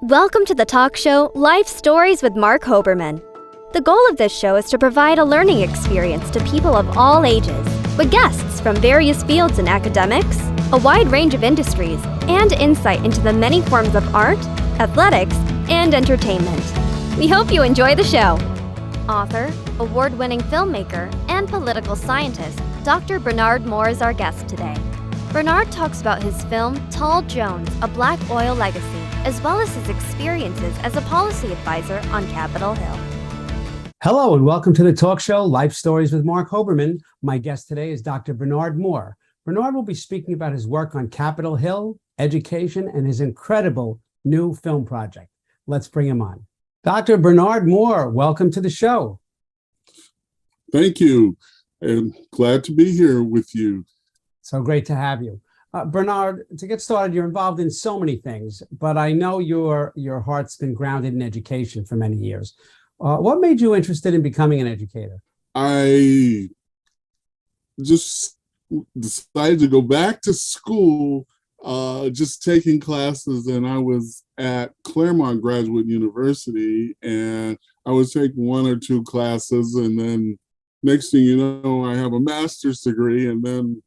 Welcome to the talk show Life Stories with Marc Hoberman. The goal of this show is to provide a learning experience to people of all ages, with guests from various fields in academics, a wide range of industries, and insight into the many forms of art, athletics, and entertainment. We hope you enjoy the show. Author, award-winning filmmaker, and political scientist, Dr. Bernard Moore is our guest today. Bernard talks about his film, Tal Jones, A Black Oil Legacy, as well as his experiences as a policy advisor on Capitol Hill. Hello and welcome to the talk show, Life Stories with Marc Hoberman. My guest today is Dr. Bernard Moore. Bernard will be speaking about his work on Capitol Hill, education, and his incredible new film project. Let's bring him on. Dr. Bernard Moore, welcome to the show. Thank you. I'm glad to be here with you. So great to have you. Bernard, to get started, you're involved in so many things, but I know your heart's been grounded in education for many years. What made you interested in becoming an educator? I just decided to go back to school, just taking classes, and I was at Claremont Graduate University, and I would take one or two classes, and then next thing you know, I have a master's degree, and then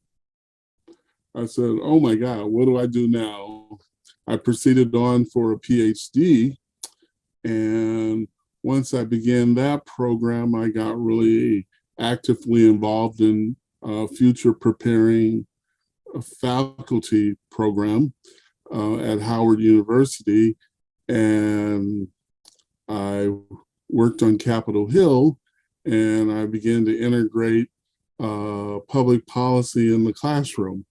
I said, oh my God, what do I do now? I proceeded on for a PhD, and once I began that program, I got really actively involved in future preparing a faculty program at Howard University, and I worked on Capitol Hill, and I began to integrate public policy in the classroom.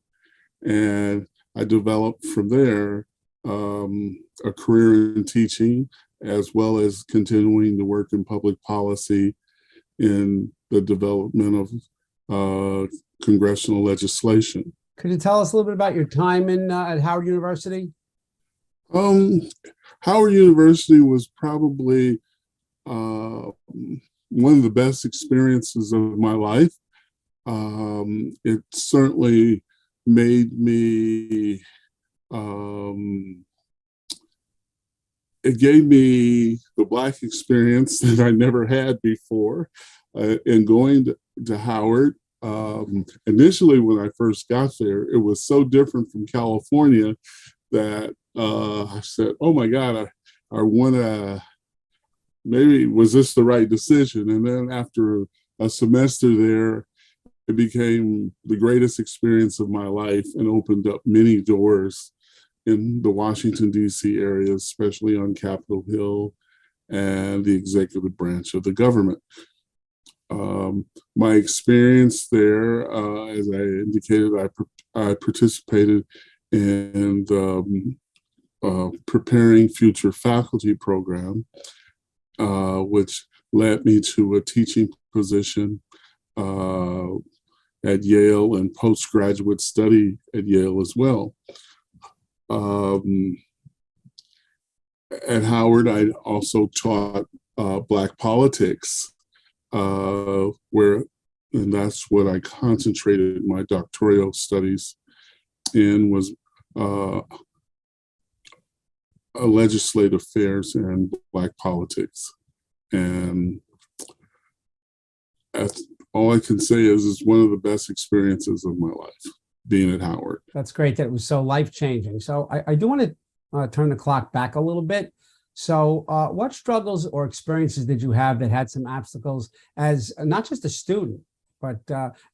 And I developed from there a career in teaching, as well as continuing to work in public policy in the development of congressional legislation. Could you tell us a little bit about your time at Howard University? Howard University was probably one of the best experiences of my life. It certainly made me, it gave me the Black experience that I never had before in going to Howard. Initially, when I first got there, it was so different from California that I said, oh my God, I want to, maybe was this the right decision? And then after a semester there, it became the greatest experience of my life and opened up many doors in the Washington, D.C. area, especially on Capitol Hill and the executive branch of the government. My experience there, as I indicated, I participated in the Preparing Future Faculty program, which led me to a teaching position at Yale and postgraduate study at Yale as well. At Howard, I also taught Black politics, and that's what I concentrated my doctoral studies in, was legislative affairs and Black politics. And all I can say is it's one of the best experiences of my life, being at Howard. That's great that it was so life-changing. So I do want to turn the clock back a little bit. So what struggles or experiences did you have that had some obstacles as not just a student, but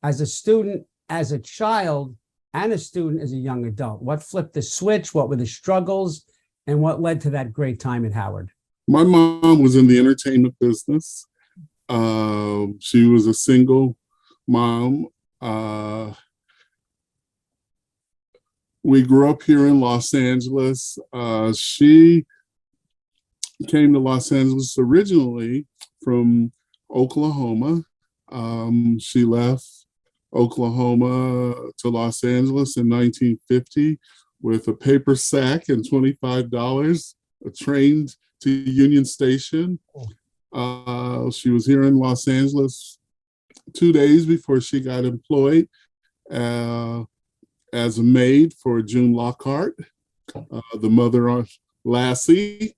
as a student, as a child, and a student as a young adult? What flipped the switch? What were the struggles? And what led to that great time at Howard? My mom was in the entertainment business. She was a single mom. We grew up here in Los Angeles. She came to Los Angeles originally from Oklahoma. She left Oklahoma to Los Angeles in 1950 with a paper sack and $25, a train to Union Station. She was here in Los Angeles 2 days before she got employed as a maid for June Lockhart, the mother Lassie,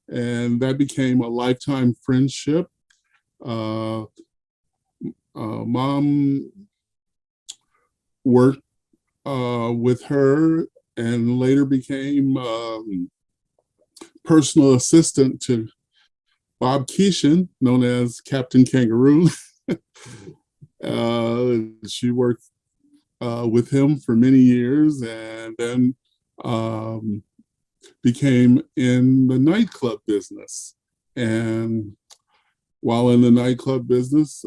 and that became a lifetime friendship. Mom worked with her and later became personal assistant to Bob Keeshan, known as Captain Kangaroo. She worked with him for many years and then became in the nightclub business. And while in the nightclub business,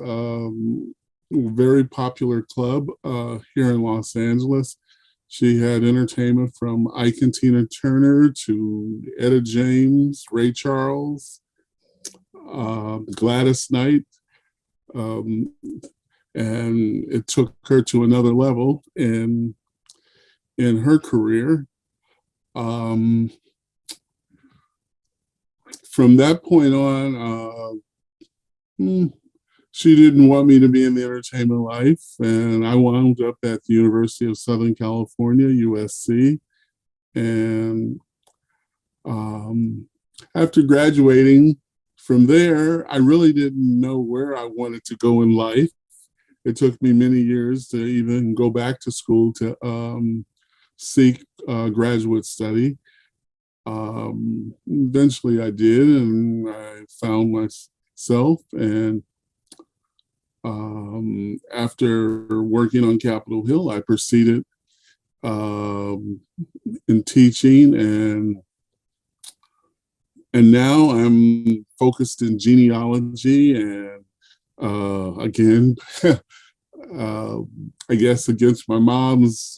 very popular club here in Los Angeles. She had entertainment from Ike and Tina Turner to Etta James, Ray Charles, Gladys Knight. And it took her to another level in her career. From that point on, she didn't want me to be in the entertainment life, and I wound up at the University of Southern California, USC. And after graduating from there, I really didn't know where I wanted to go in life. It took me many years to even go back to school to seek graduate study. Eventually I did, and I found myself, and after working on Capitol Hill, I proceeded in teaching, and now I'm focused in genealogy, and again, I guess against my mom's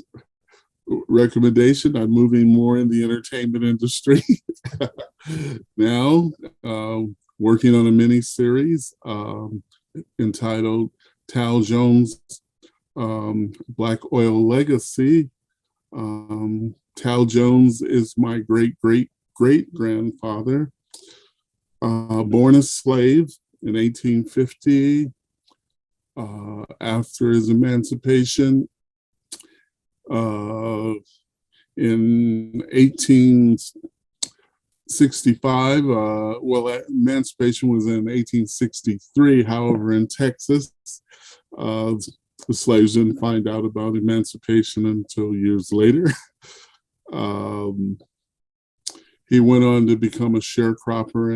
recommendation, I'm moving more in the entertainment industry now, working on a miniseries entitled Tal Jones, Black Oil Legacy. Tal Jones is my great-great-great-grandfather, born a slave in 1850. After his emancipation, in 1865, emancipation was in 1863. However, in Texas, the slaves didn't find out about emancipation until years later. He went on to become a sharecropper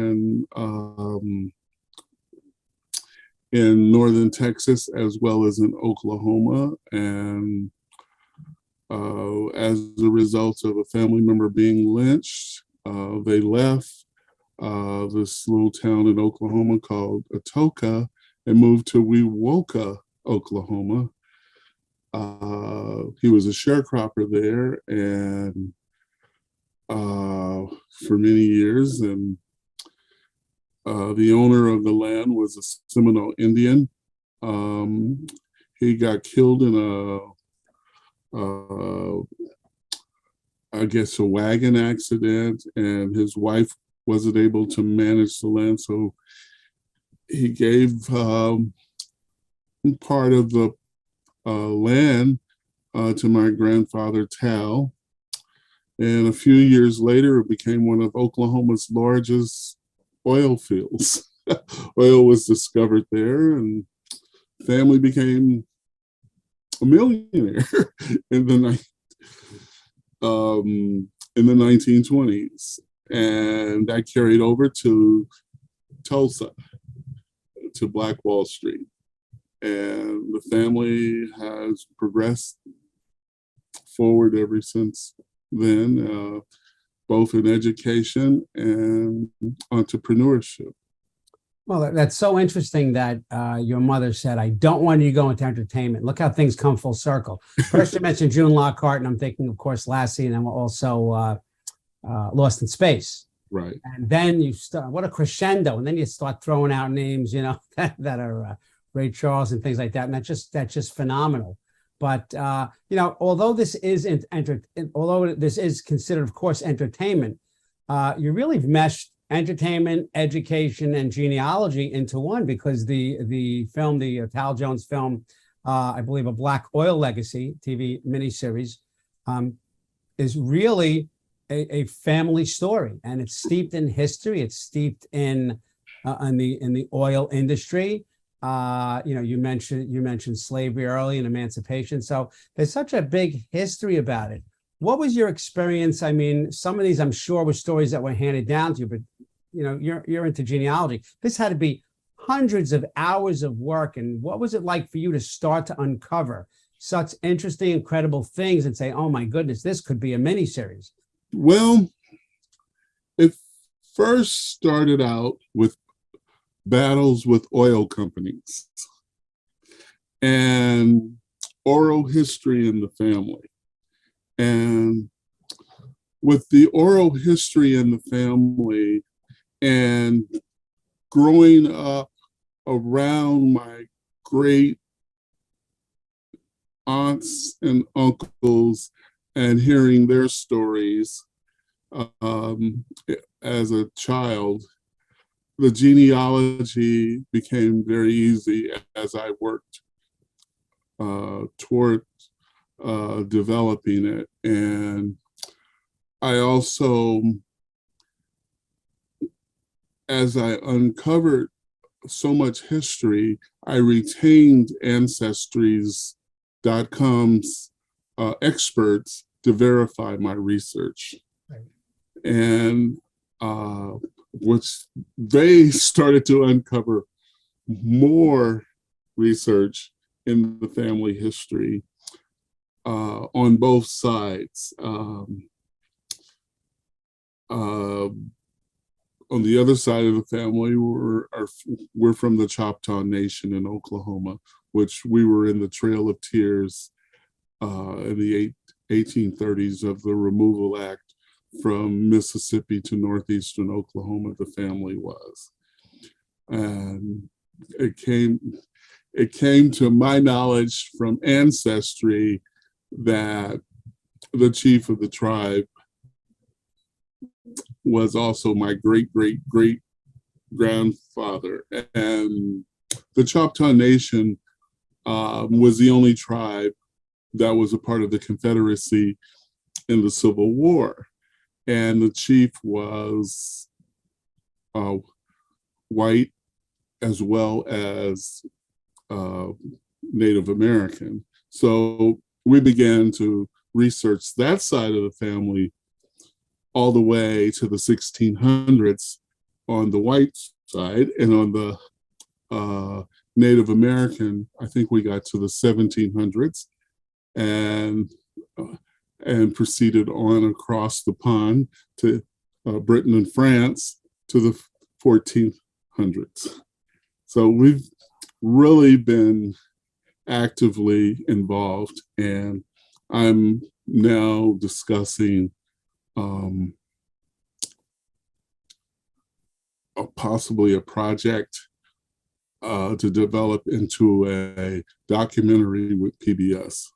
in northern Texas as well as in Oklahoma, and as a result of a family member being lynched, they left this little town in Oklahoma called Atoka and moved to Wewoka, Oklahoma. He was a sharecropper there and for many years, and the owner of the land was a Seminole Indian. He got killed in I guess a wagon accident, and his wife wasn't able to manage the land, so he gave part of the land to my grandfather Tal, and a few years later it became one of Oklahoma's largest oil fields. Oil was discovered there, and family became a millionaire in the 1920s, and that carried over to Tulsa, to Black Wall Street, and the family has progressed forward ever since then, both in education and entrepreneurship. Well, that's so interesting that your mother said, I don't want you to go into entertainment. Look how things come full circle. First, you mentioned June Lockhart, and I'm thinking, of course, Lassie, and then also Lost in Space. Right. And then you start, what a crescendo. And then you start throwing out names, you know, that are Ray Charles and things like that. And that's just phenomenal. But, you know, although this is considered, of course, entertainment, you really meshed entertainment, education, and genealogy into one, because the film, the Tal Jones film, I believe A Black Oil Legacy TV miniseries, is really a family story, and it's steeped in history. It's steeped in the oil industry. You mentioned slavery early and emancipation. So there's such a big history about it. What was your experience? I mean, some of these I'm sure were stories that were handed down to you, but you're into genealogy. This had to be hundreds of hours of work. And what was it like for you to start to uncover such interesting, incredible things and say, oh my goodness, this could be a miniseries? Well, it first started out with battles with oil companies and oral history in the family. And with the oral history in the family and growing up around my great aunts and uncles and hearing their stories as a child, the genealogy became very easy as I worked toward developing it. And I also, as I uncovered so much history, I retained Ancestries.com's experts to verify my research. Right. And which they started to uncover more research in the family history on both sides. On the other side of the family, we're from the Choctaw Nation in Oklahoma, which we were in the Trail of Tears in the 1830s of the Removal Act from Mississippi to northeastern Oklahoma. The family was, and it came to my knowledge from ancestry that the chief of the tribe was also my great great great grandfather. And the Choctaw Nation was the only tribe that was a part of the Confederacy in the Civil War. And the chief was white as well as Native American. So we began to research that side of the family all the way to the 1600s on the white side, and on the Native American, I think we got to the 1700s and proceeded on across the pond to Britain and France to the 1400s. So we've really been actively involved, and I'm now discussing possibly a project to develop into a documentary with PBS.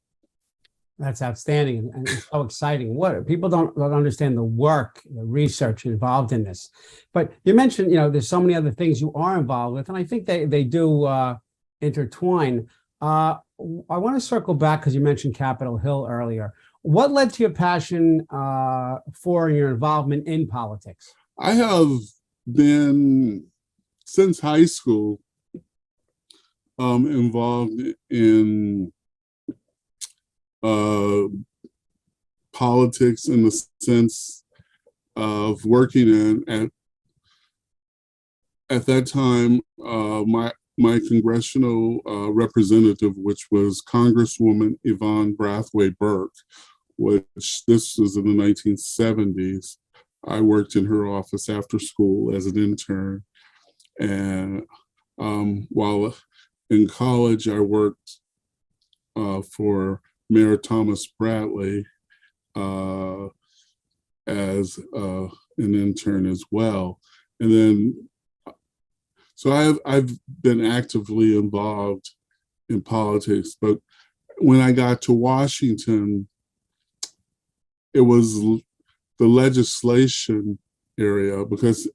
That's outstanding and so exciting. What people don't understand the work, the research involved in this. But you mentioned, there's so many other things you are involved with, and I think they do intertwine. I want to circle back because you mentioned Capitol Hill earlier. What led to your passion for your involvement in politics? I have been, since high school, involved in politics in the sense of working at that time, my congressional representative, which was Congresswoman Yvonne Brathwaite Burke, which this was in the 1970s. I worked in her office after school as an intern. And while in college, I worked for Mayor Thomas Bradley as an intern as well. And then, so I've been actively involved in politics, but when I got to Washington, it was the legislation area, because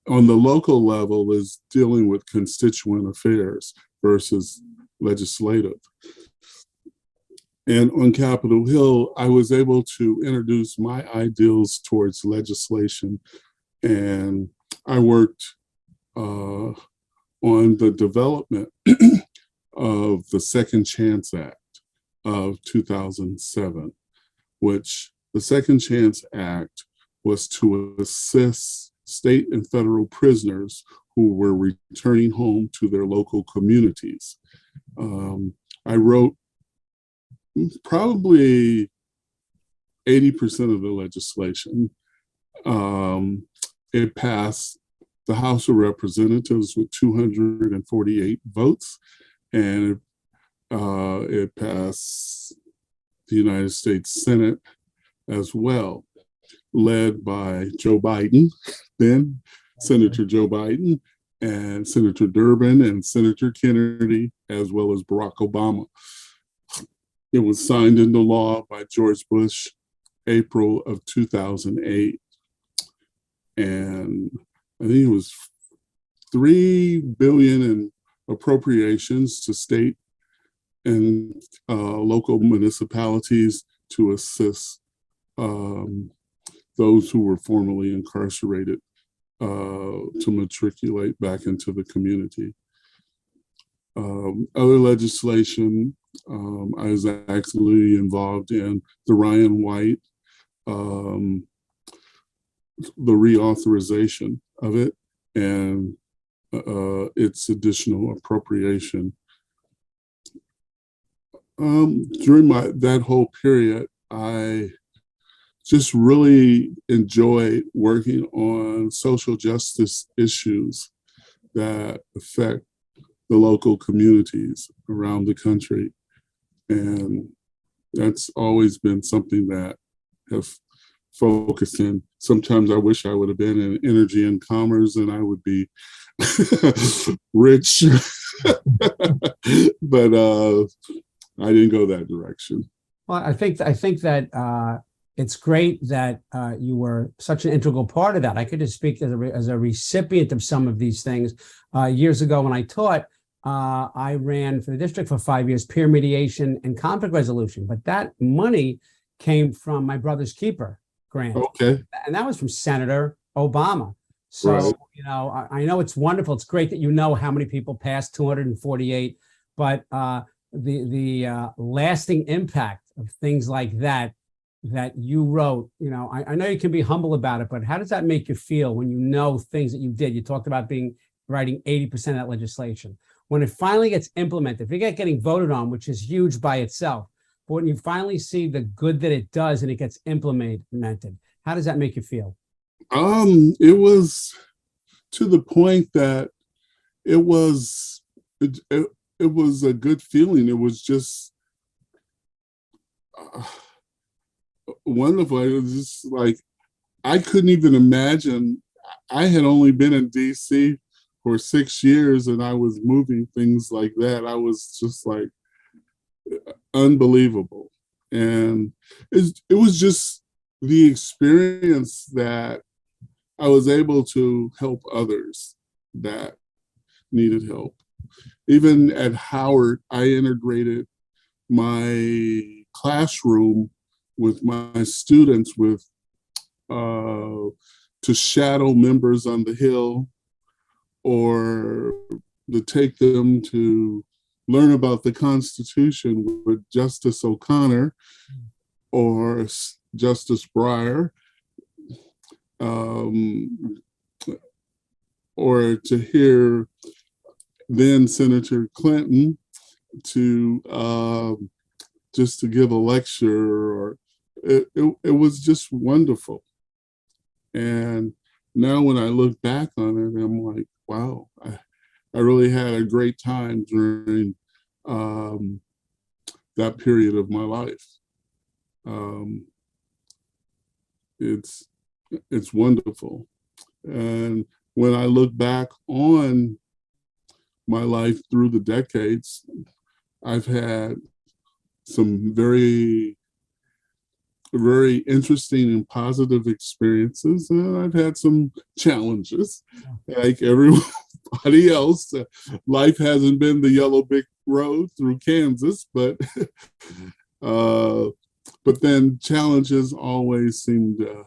on the local level is dealing with constituent affairs versus legislative. And on Capitol Hill, I was able to introduce my ideals towards legislation. And I worked on the development of the Second Chance Act of 2007, which the Second Chance Act was to assist state and federal prisoners who were returning home to their local communities. I wrote probably 80% of the legislation. It passed the House of Representatives with 248 votes, and it passed the United States Senate as well, led by Joe Biden, then Senator Joe Biden, and Senator Durbin and Senator Kennedy, as well as Barack Obama. It was signed into law by George Bush, April of 2008. And I think it was $3 billion in appropriations to state and local municipalities to assist those who were formerly incarcerated to matriculate back into the community. Other legislation, I was actually involved in the Ryan White, the reauthorization of it, and its additional appropriation. During that whole period, I just really enjoyed working on social justice issues that affect the local communities around the country. And that's always been something that have focused in. Sometimes I wish I would have been in energy and commerce and I would be rich, but I didn't go that direction. Well, I think that it's great that you were such an integral part of that. I could just speak as a recipient of some of these things. Years ago when I taught, I ran for the district for 5 years, peer mediation and conflict resolution. But that money came from my brother's keeper grant. Okay. And that was from Senator Obama. So, right. You know, I know it's wonderful. It's great that you know how many people passed 248, but the lasting impact of things like that you wrote, you know, I know you can be humble about it, but how does that make you feel when you know things that you did? You talked about writing 80% of that legislation. When it finally gets implemented, if you get getting voted on, which is huge by itself, but when you finally see the good that it does and it gets implemented, how does that make you feel? It was to the point that it was a good feeling. It was just wonderful. It was just like, I couldn't even imagine. I had only been in DC for 6 years and I was moving things like that. I was just like, unbelievable. And it was just the experience that I was able to help others that needed help. Even at Howard, I integrated my classroom with my students to shadow members on the Hill, or to take them to learn about the Constitution with Justice O'Connor or Justice Breyer, or to hear then Senator Clinton to just to give a lecture, or it was just wonderful. And now when I look back on it, I'm like, wow, I really had a great time during that period of my life. It's wonderful. And when I look back on my life through the decades, I've had some very, very interesting and positive experiences, and I've had some challenges, like everybody else. Life hasn't been the yellow brick road through Kansas, but But then challenges always seem to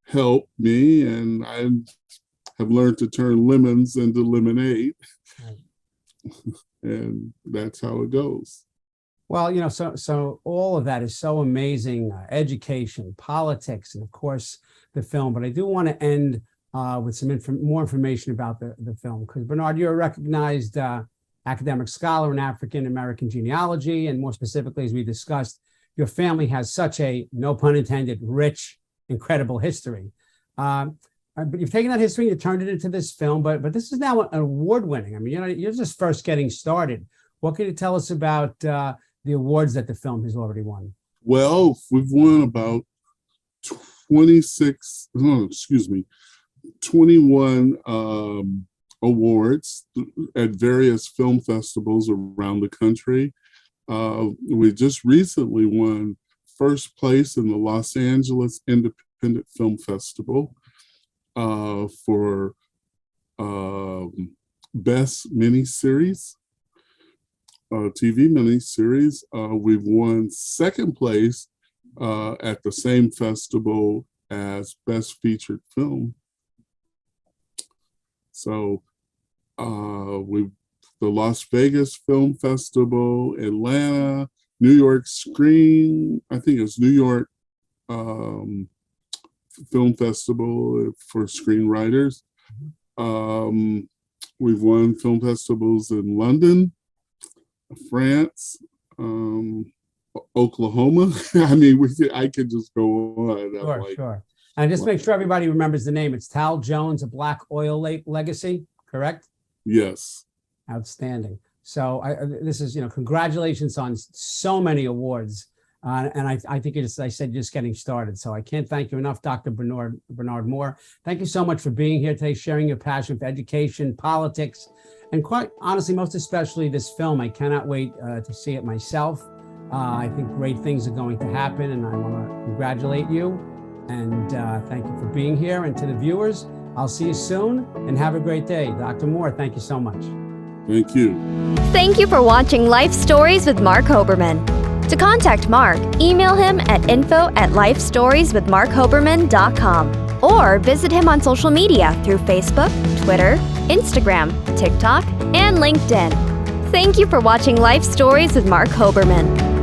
help me, and I have learned to turn lemons into lemonade. And that's how it goes. Well, so all of that is so amazing. Education, politics, and of course the film. But I do want to end with some more information about the film, because Bernard, you're a recognized academic scholar in African American genealogy, and more specifically, as we discussed, your family has such a, no pun intended, rich, incredible history. But you've taken that history and you turned it into this film. But this is now an award-winning. I mean, you're just first getting started. What can you tell us about the awards that the film has already won? Well, we've won about 21 awards at various film festivals around the country. We just recently won first place in the Los Angeles Independent Film Festival for best miniseries. TV miniseries. We've won second place at the same festival as Best Featured Film. So the Las Vegas Film Festival, Atlanta, New York Screen, I think it's New York Film Festival for screenwriters. We've won film festivals in London, France, Oklahoma. I mean, I could just go on. Sure. And just make sure everybody remembers the name. It's Tal Jones, A Black Oil Legacy, correct? Yes. Outstanding. So this is, congratulations on so many awards. And I think as I said, just getting started. So I can't thank you enough, Dr. Bernard Moore. Thank you so much for being here today, sharing your passion for education, politics, and quite honestly, most especially this film. I cannot wait to see it myself. I think great things are going to happen, and I want to congratulate you. And thank you for being here. And to the viewers, I'll see you soon, and have a great day. Dr. Moore, thank you so much. Thank you. Thank you for watching Life Stories with Marc Hoberman. To contact Marc, email him at info@lifestorieswithmarchoberman.com or visit him on social media through Facebook, Twitter, Instagram, TikTok, and LinkedIn. Thank you for watching Life Stories with Marc Hoberman.